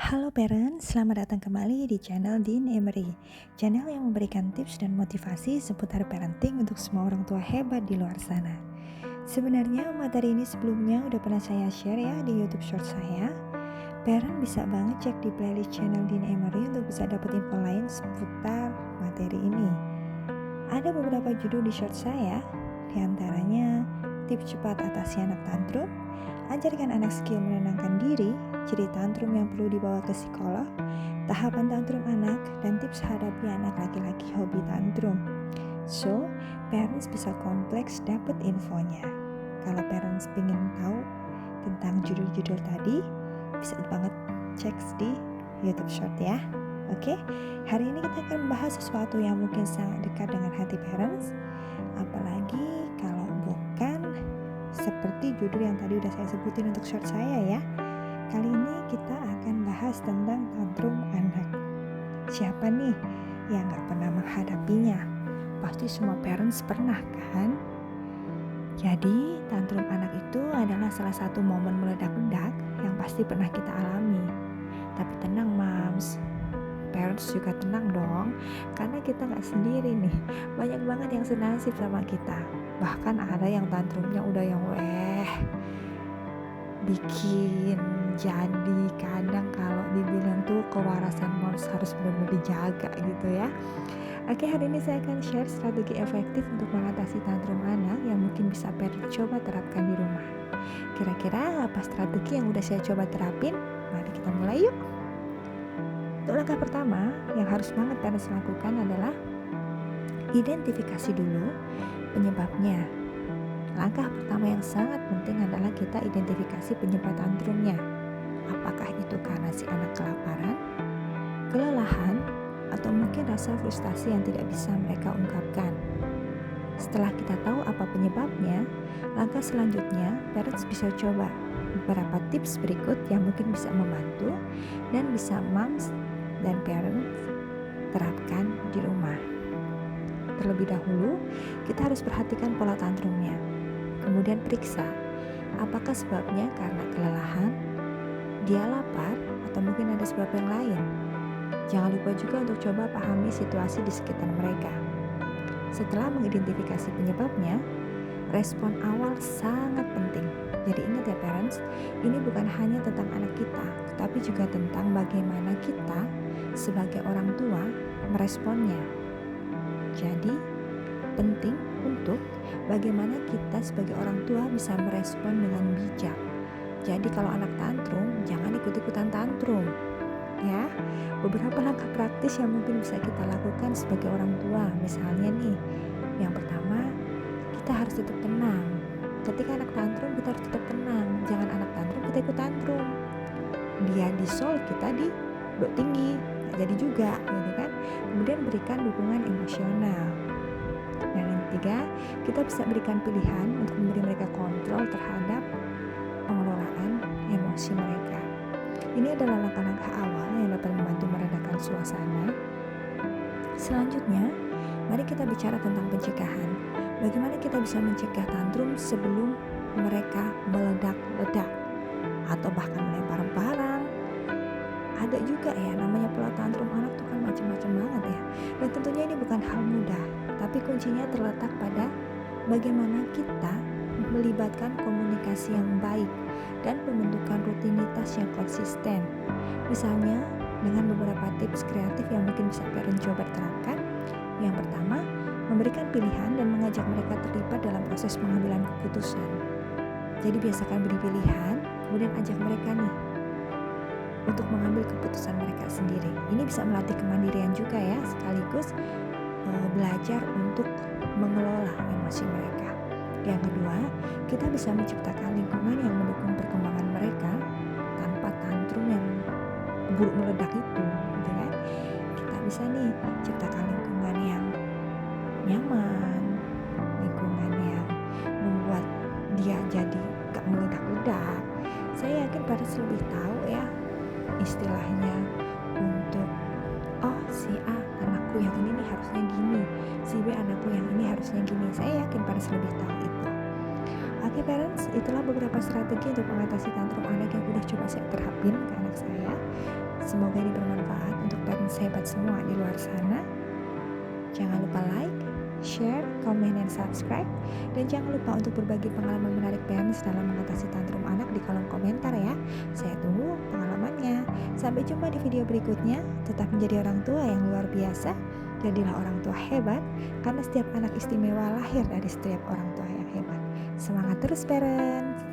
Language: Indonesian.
Halo parents, selamat datang kembali di channel Dean Emery, channel yang memberikan tips dan motivasi seputar parenting untuk semua orang tua hebat di luar sana. Sebenarnya materi ini sebelumnya udah pernah saya share ya di YouTube short saya. Parent bisa banget cek di playlist channel Dean Emery untuk bisa dapat info lain seputar materi ini. Ada beberapa judul di short saya, diantaranya tips cepat atasi anak tantrum, ajarkan anak skill menenangkan diri, ciri tantrum yang perlu dibawa ke psikolog, tahapan tantrum anak, dan tips hadapi anak laki-laki hobi tantrum. So, parents bisa kompleks dapat infonya. Kalau parents ingin tahu tentang judul-judul tadi, bisa banget cek di YouTube Short ya. Oke, hari ini kita akan membahas sesuatu yang mungkin sangat dekat dengan hati parents, apalagi kalau bukan seperti judul yang tadi udah saya sebutin untuk short saya ya. Kali ini kita akan bahas tentang tantrum anak. Siapa nih yang gak pernah menghadapinya? Pasti semua parents pernah kan? Jadi tantrum anak itu adalah salah satu momen meledak-ledak yang pasti pernah kita alami. Tapi tenang moms, parents juga tenang dong, karena kita gak sendiri nih. Banyak banget yang senasib sama kita. Bahkan ada yang tantrumnya udah yang bikin jadi kadang kalau dibilang tuh kewarasan moms harus benar-benar dijaga gitu ya. Oke, hari ini saya akan share strategi efektif untuk mengatasi tantrum anak yang mungkin bisa parent coba terapkan di rumah. Kira-kira apa strategi yang udah saya coba terapin? Mari kita mulai yuk. Untuk langkah pertama yang harus banget parents lakukan adalah identifikasi dulu penyebabnya. Langkah pertama yang sangat penting adalah kita identifikasi penyebab tantrumnya. Apakah itu karena si anak kelaparan, kelelahan, atau mungkin rasa frustasi yang tidak bisa mereka ungkapkan. Setelah kita tahu apa penyebabnya, langkah selanjutnya parents bisa coba beberapa tips berikut yang mungkin bisa membantu dan bisa moms dan parents terapkan di rumah. Terlebih dahulu, kita harus perhatikan pola tantrumnya. Kemudian periksa, apakah sebabnya karena kelelahan, dia lapar, atau mungkin ada sebab yang lain. Jangan lupa juga untuk coba pahami situasi di sekitar mereka. Setelah mengidentifikasi penyebabnya, respon awal sangat penting. Jadi ingat ya parents, ini bukan hanya tentang anak kita, tetapi juga tentang bagaimana kita sebagai orang tua meresponnya. Jadi penting untuk bagaimana kita sebagai orang tua bisa merespon dengan bijak. Jadi kalau anak tantrum, jangan ikut-ikutan tantrum. Ya, beberapa langkah praktis yang mungkin bisa kita lakukan sebagai orang tua. Misalnya nih, yang pertama, kita harus tetap tenang. Ketika anak tantrum, kita harus tetap tenang. Jangan anak tantrum, kita ikut tantrum. Dia di sol, kita di dok tinggi. Nggak jadi juga, gitu kan? Kemudian berikan dukungan emosional. Dan yang ketiga, kita bisa berikan pilihan untuk memberi mereka kontrol terhadap pengelolaan emosi mereka. Ini adalah langkah-langkah awal yang dapat membantu meredakan suasana. Selanjutnya, mari kita bicara tentang pencegahan. Bagaimana kita bisa mencegah tantrum sebelum mereka meledak-ledak atau bahkan melempar barang. Ada juga ya, namanya pola tantrum anak tuh kan macam-macam banget ya. Dan tentunya ini bukan hal mudah, tapi kuncinya terletak pada bagaimana kita melibatkan komunikasi yang baik dan pembentukan rutinitas yang konsisten. Misalnya dengan beberapa tips kreatif yang mungkin bisa parent coba terapkan. Yang pertama, memberikan pilihan dan mengajak mereka terlibat dalam proses pengambilan keputusan. Jadi biasakan beri pilihan, kemudian ajak mereka nih untuk mengambil keputusan mereka sendiri. Ini bisa melatih kemandirian juga ya, sekaligus belajar untuk mengelola emosi mereka. Yang kedua, kita bisa menciptakan lingkungan yang mendukung perkembangan mereka tanpa tantrum yang buruk meledak itu, gitu kan? Kita bisa nih ciptakan lingkungan yang nyaman, lingkungan yang membuat dia jadi gak meledak-ledak. Saya yakin parents lebih tahu ya istilahnya untuk si A anakku yang ini nih harusnya gini, si B anakku yang ini harusnya gini. Saya yakin parents lebih tahu itu. Oke parents, itulah beberapa strategi untuk mengatasi tantrum anak yang udah coba saya terapin ke anak saya. Semoga ini bermanfaat untuk parents hebat semua di luar sana. Jangan lupa like, share, komen, dan subscribe. Dan jangan lupa untuk berbagi pengalaman menarik parents dalam mengatasi tantrum anak di kolom komentar ya. Saya tunggu pengalamannya. Sampai jumpa di video berikutnya. Tetap menjadi orang tua yang luar biasa. Jadilah orang tua hebat, karena setiap anak istimewa lahir dari setiap orang tua yang hebat. Semangat terus parents!